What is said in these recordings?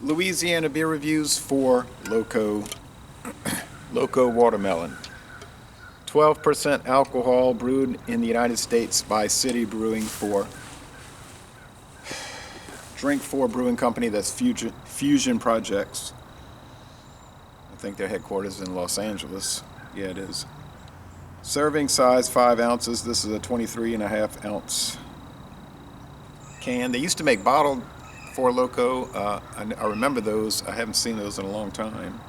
Louisiana beer reviews for Loko Watermelon. 12% alcohol, brewed in the United States by City Brewing for Drink 4 Brewing Company. That's Phusion Projects. I think their headquarters is in Los Angeles. Yeah, it is. Serving size 5 ounces. This is a 23.5 ounce can. They used to make bottled Four Loko. I remember those. I haven't seen those in a long time.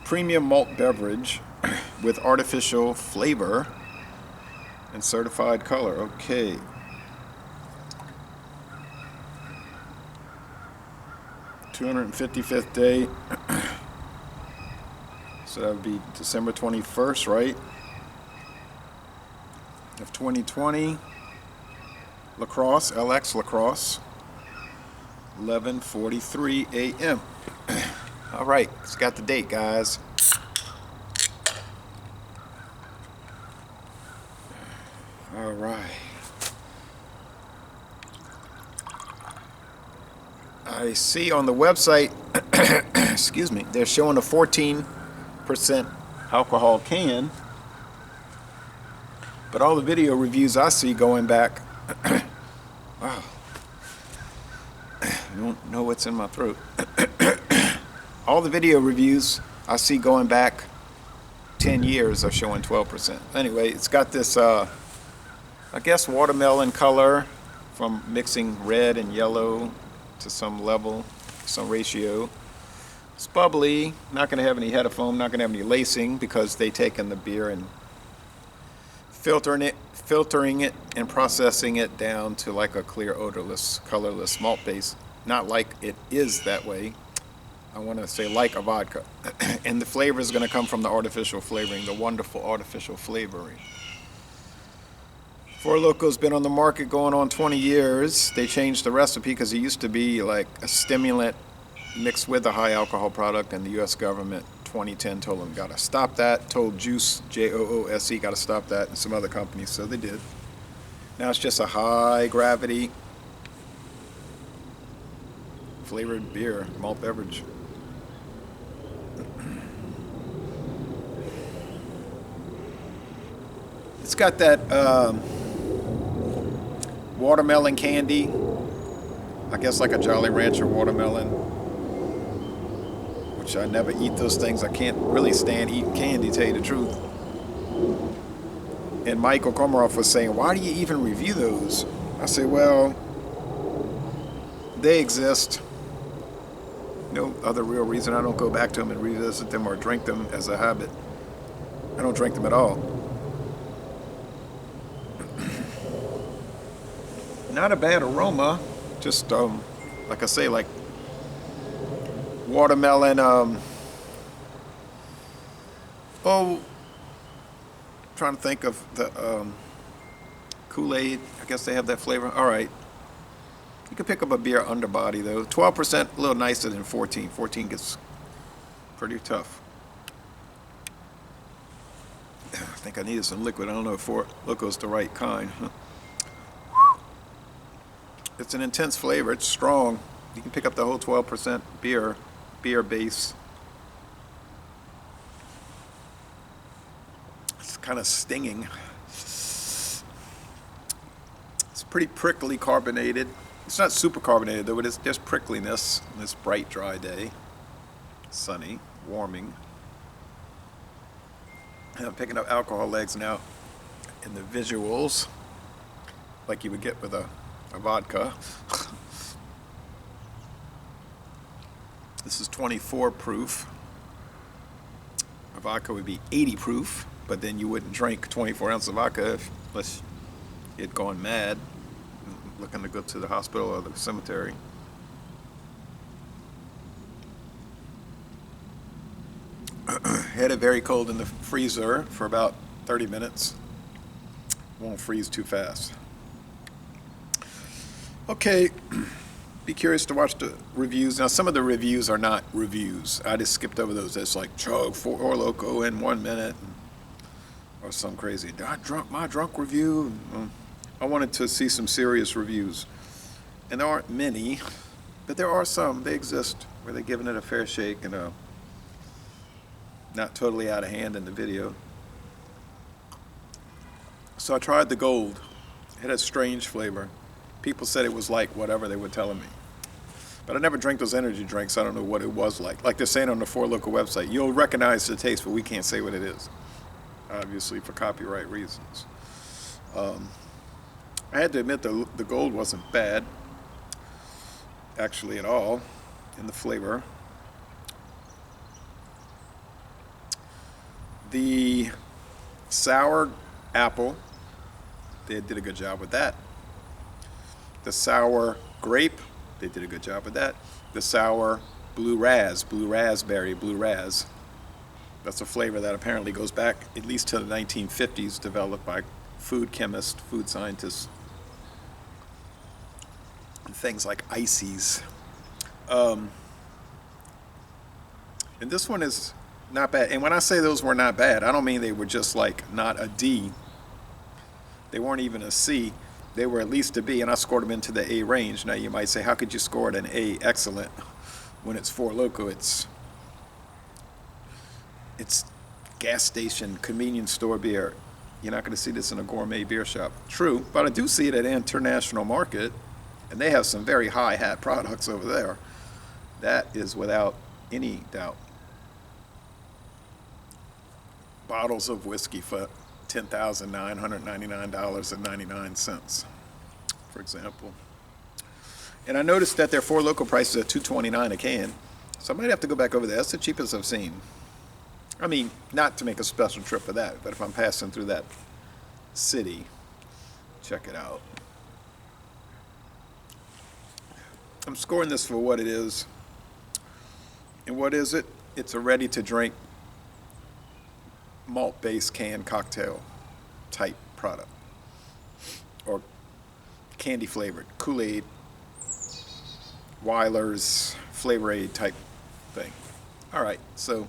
Premium malt beverage with artificial flavor and certified color. Okay. $255th day. So that would be December 21st, right? Of 2020. Lacrosse, LX Lacrosse. 11:43 a.m. All right, it's got the date, guys. All right. I see on the website, excuse me, they're showing a 14% alcohol can. But all the video reviews I see going back, wow, I don't know what's in my throat. All the video reviews I see going back 10 years are showing 12%. Anyway, it's got this, I guess, watermelon color from mixing red and yellow to some level, some ratio. It's bubbly, not going to have any head of foam, not going to have any lacing because they take in the beer and filtering it and processing it down to like a clear, odorless, colorless malt base. Not like it is that way. I want to say like a vodka. And the flavor is going to come from the artificial flavoring, the wonderful artificial flavoring. Four Loko's been on the market going on 20 years. They changed the recipe because it used to be like a stimulant mixed with a high alcohol product, and the U.S. government 2010 told them got to stop that. Told Juice, Joose, got to stop that, and some other companies, so they did. Now it's just a high gravity flavored beer, malt beverage. It's got that watermelon candy, I guess like a Jolly Rancher watermelon, which I never eat those things. I can't really stand eating candy, to tell you the truth. And Michael Komarov was saying, why do you even review those? I say, well, they exist. No other real reason. I don't go back to them and revisit them or drink them as a habit. I don't drink them at all. Not a bad aroma, just like I say, like watermelon. Trying to think of the Kool-Aid. I guess they have that flavor. All right, you can pick up a beer underbody though. 12%, a little nicer than 14. 14 gets pretty tough. I think I needed some liquid. I don't know if Four Loko's the right kind. It's an intense flavor. It's strong. You can pick up the whole 12% beer base. It's kind of stinging. It's pretty prickly carbonated. It's not super carbonated though, but it's just prickliness on this bright, dry day. Sunny, warming. And I'm picking up alcohol legs now in the visuals, like you would get with a vodka. This is 24 proof. A vodka would be 80 proof, but then you wouldn't drink 24 ounces of vodka unless you'd gone mad, looking to go to the hospital or the cemetery. Had it very cold in the freezer for about 30 minutes. Won't freeze too fast. Okay, be curious to watch the reviews. Now, some of the reviews are not reviews. I just skipped over those. It's like chug Four Loko in 1 minute, or some crazy. My drunk review. I wanted to see some serious reviews, and there aren't many, But there are some, they exist, where they're giving it a fair shake and not totally out of hand in the video. So I tried the Gold. It had a strange flavor. People said it was like whatever they were telling me. But I never drank those energy drinks. I don't know what it was like. Like they're saying on the Four Loko website, you'll recognize the taste, but we can't say what it is, obviously for copyright reasons. I had to admit the Gold wasn't bad, actually, at all, in the flavor. The sour apple, they did a good job with that. The sour grape, they did a good job with that. The sour blue raspberry, blue raz. That's a flavor that apparently goes back at least to the 1950s, developed by food chemists, food scientists, and things like ices. And this one is not bad. And when I say those were not bad, I don't mean they were just like not a D. They weren't even a C. They were at least a B, and I scored them into the A range. Now you might say, how could you score it an A excellent when it's Four Loko? It's gas station, convenience store beer. You're not going to see this in a gourmet beer shop. True, but I do see it at International Market, and they have some very high hat products over there. That is without any doubt. Bottles of whiskey for $10,999.99, for example. And I noticed that their Four Loko prices are $2.29 a can, so I might have to go back over there. That's the cheapest I've seen. I mean, not to make a special trip for that, but if I'm passing through that city, check it out. I'm scoring this for what it is. And what is it? It's a ready-to-drink malt-based canned cocktail type product, or candy flavored Kool-Aid, Weiler's Flavor Aid type thing. All right, so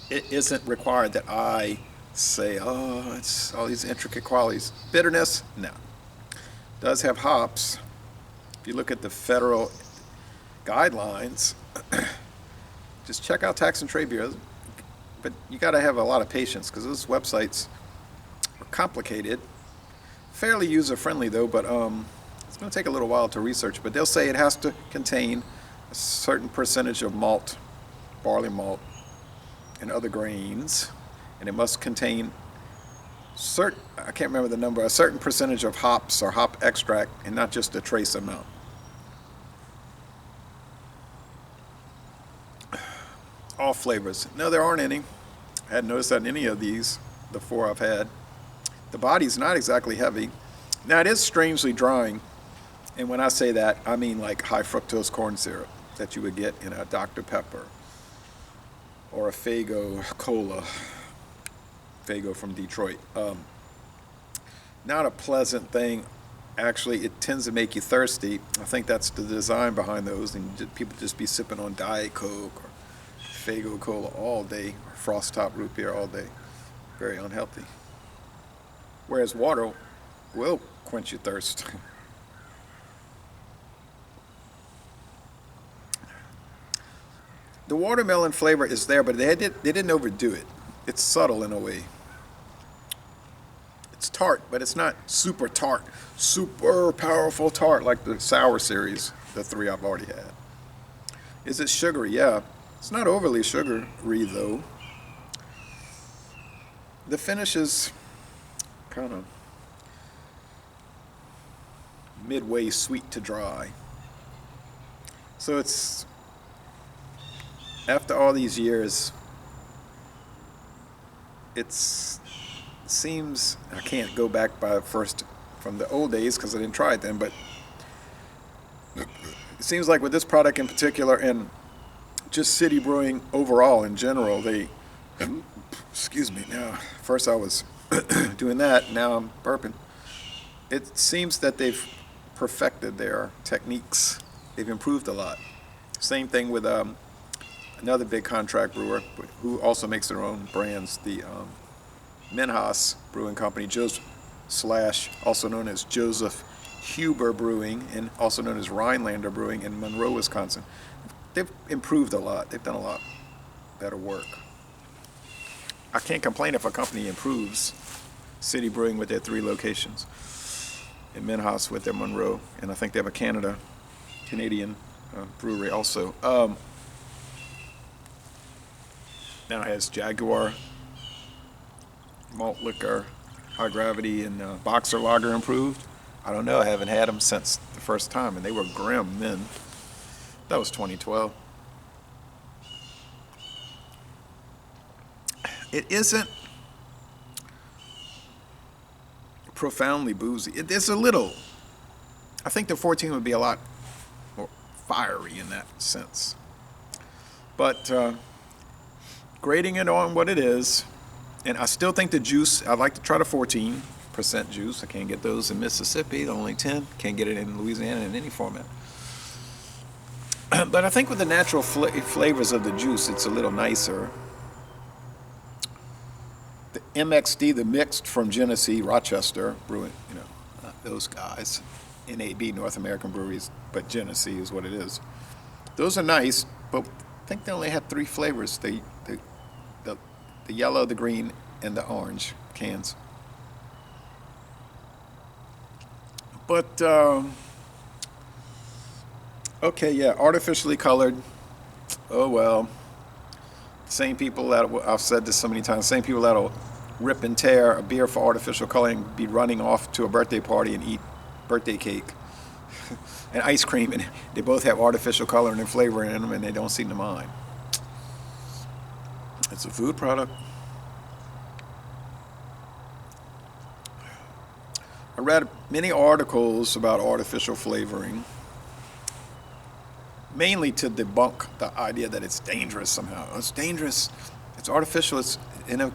it isn't required that I say, oh, it's all these intricate qualities. Bitterness, no. Does have hops. If you look at the federal guidelines, just check out tax and trade bureaus. But you got to have a lot of patience because those websites are complicated. Fairly user-friendly though, but it's going to take a little while to research. But they'll say it has to contain a certain percentage of malt, barley malt, and other grains, and it must contain I can't remember the number, a certain percentage of hops or hop extract, and not just a trace amount. All flavors. No, there aren't any. I hadn't noticed that in any of these, the four I've had. The body's not exactly heavy. Now, it is strangely drying, and when I say that, I mean like high fructose corn syrup that you would get in a Dr. Pepper or a Faygo Cola. Faygo from Detroit. Not a pleasant thing. Actually, it tends to make you thirsty. I think that's the design behind those, and people just be sipping on Diet Coke or Faygo Cola all day, or Frost Top root beer all day. Very unhealthy. Whereas water will quench your thirst. The watermelon flavor is there, but they didn't overdo it. It's subtle in a way. It's tart, but it's not super tart, super powerful tart like the sour series, the three I've already had. Is it sugary? Yeah. It's not overly sugary though. The finish is kind of midway sweet to dry. So it's, after all these years, it seems, I can't go back by first from the old days because I didn't try it then, but it seems like with this product in particular and just city brewing overall in general, they, excuse me, now, first I was doing that, now I'm burping. It seems that they've perfected their techniques. They've improved a lot. Same thing with another big contract brewer who also makes their own brands, the Minhas Brewing Company, also known as Joseph Huber Brewing, and also known as Rhinelander Brewing in Monroe, Wisconsin. They've improved a lot. They've done a lot better work. I can't complain if a company improves. City Brewing with their 3 locations, and Minhouse with their Monroe, and I think they have a Canadian brewery also. Now it has Jaguar, Malt Liquor, High Gravity, and Boxer Lager improved. I don't know. I haven't had them since the first time, and they were grim then. That was 2012. It isn't profoundly boozy. It's a little. I think the 14 would be a lot more fiery in that sense. But grading it on what it is, and I still think the juice, I'd like to try the 14% juice. I can't get those in Mississippi, only 10. Can't get it in Louisiana in any format. But I think with the natural flavors of the juice, it's a little nicer. The MXD, the mixed from Genesee, Rochester Brewing, those guys, NAB, North American Breweries, but Genesee is what it is. Those are nice, but I think they only have 3 flavors: the yellow, the green, and the orange cans. But okay, yeah, artificially colored. Oh well. Same people that, I've said this so many times, same people that'll rip and tear a beer for artificial coloring, be running off to a birthday party and eat birthday cake and ice cream, and they both have artificial coloring and flavoring in them, and they don't seem to mind. It's a food product. I read many articles about artificial flavoring, mainly to debunk the idea that it's dangerous somehow. It's dangerous. It's artificial. It's in a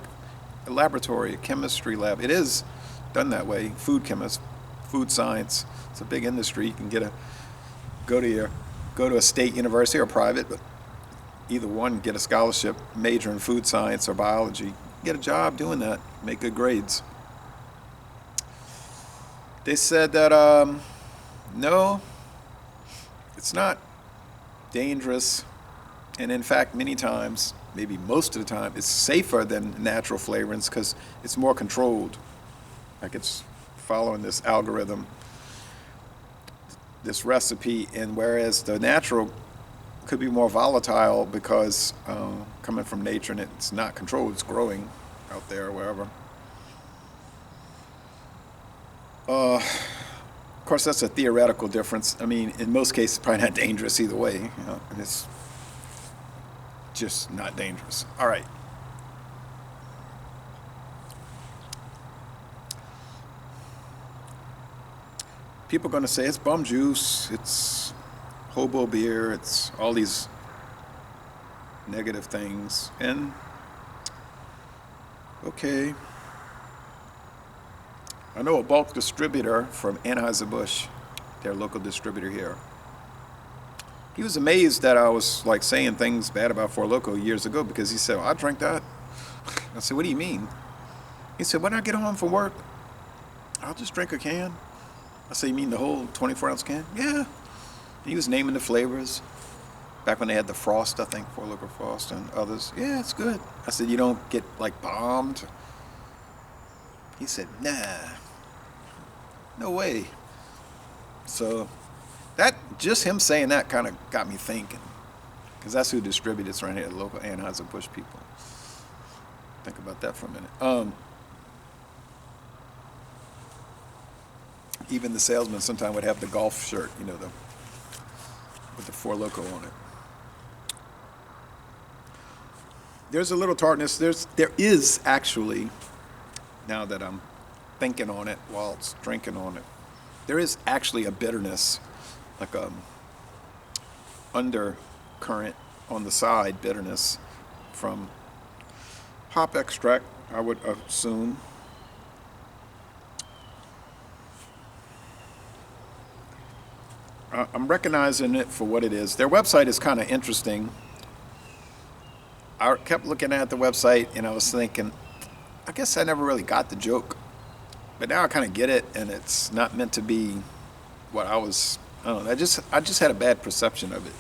laboratory, a chemistry lab. It is done that way. Food chemist, food science. It's a big industry. You can go to a state university or private, but either one, get a scholarship, major in food science or biology. Get a job doing that. Make good grades. They said that no, it's not dangerous, and in fact many times, maybe most of the time, it's safer than natural flavorings because it's more controlled. Like it's following this algorithm, this recipe, and whereas the natural could be more volatile because coming from nature and it's not controlled, it's growing out there or wherever. Of course, that's a theoretical difference. I mean, in most cases, it's probably not dangerous either way. And it's just not dangerous. All right. People are going to say it's bum juice, it's hobo beer, it's all these negative things. And, okay. I know a bulk distributor from Anheuser-Busch, their local distributor here. He was amazed that I was like saying things bad about Four Loko years ago because he said, well, I drank that. I said, what do you mean? He said, when I get home from work, I'll just drink a can. I said, you mean the whole 24-ounce can? Yeah. He was naming the flavors. Back when they had the Frost, I think, Four Loko Frost and others. Yeah, it's good. I said, you don't get like bombed? He said, nah. No way. So that, just him saying that kind of got me thinking, because that's who distributes right here, the local Anheuser-Busch people. Think about that for a minute. Even the salesman sometimes would have the golf shirt, with the Four Loko on it. There's a little tartness. There is actually, now that I'm thinking on it whilst drinking on it, there is actually a bitterness, like a undercurrent on the side bitterness from hop extract, I would assume. I'm recognizing it for what it is. Their website is kind of interesting. I kept looking at the website and I was thinking, I guess I never really got the joke. But now I kind of get it, and it's not meant to be what I don't know, I just had a bad perception of it.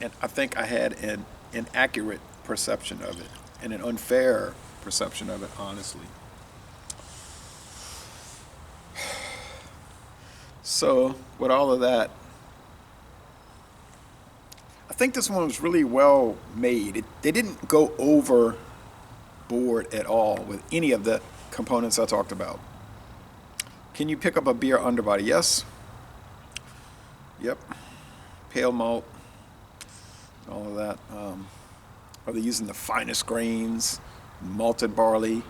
And I think I had an inaccurate perception of it and an unfair perception of it, honestly. So, with all of that, I think this one was really well made. They didn't go overboard at all with any of the components I talked about. Can you pick up a beer underbody? Yes. Yep. Pale malt, all of that. Are they using the finest grains, malted barley,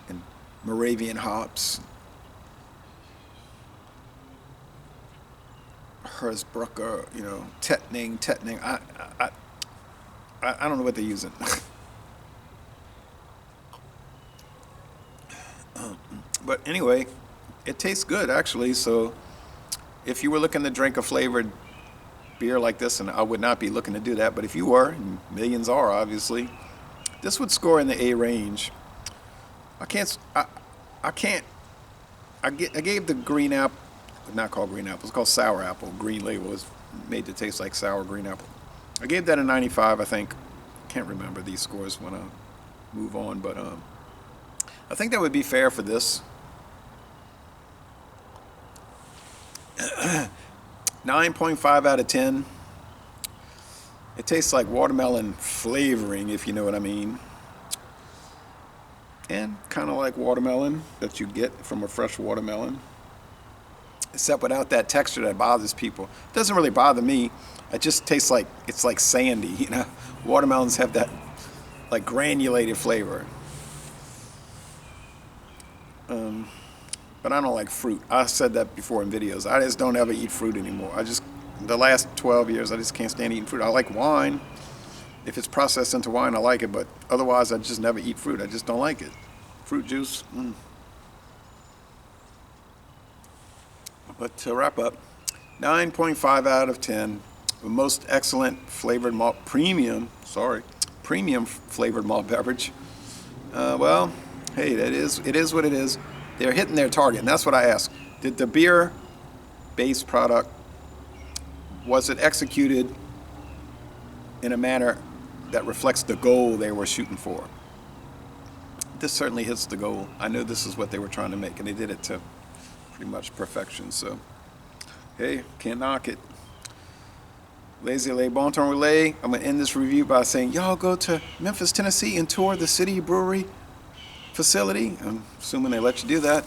and Moravian hops? Hersbrucker, Tetning. I don't know what they're using. But anyway, it tastes good actually. So if you were looking to drink a flavored beer like this, and I would not be looking to do that, but if you were, and millions are obviously, this would score in the A range. I gave the green apple, not called green apple, it's called sour apple. Green label is made to taste like sour green apple. I gave that a 95, I think. Can't remember these scores when I move on, but I think that would be fair for this. 9.5 out of 10. It tastes like watermelon flavoring, if you know what I mean. And kind of like watermelon that you get from a fresh watermelon. Except without that texture that bothers people. It doesn't really bother me. It just tastes like, it's like sandy, Watermelons have that like granulated flavor. But I don't like fruit. I said that before in videos. I just don't ever eat fruit anymore. The last 12 years, I just can't stand eating fruit. I like wine. If it's processed into wine, I like it, but otherwise I just never eat fruit. I just don't like it. Fruit juice, But to wrap up, 9.5 out of 10. The most excellent flavored malt, premium flavored malt beverage. Well, hey, it is what it is. They're hitting their target, and that's what I ask. Did the beer-based product, was it executed in a manner that reflects the goal they were shooting for? This certainly hits the goal. I know this is what they were trying to make, and they did it to pretty much perfection. So, hey, can't knock it. Lazy Lay, Bon Ton Relay. I'm going to end this review by saying, y'all go to Memphis, Tennessee and tour the city brewery facility. I'm assuming they let you do that.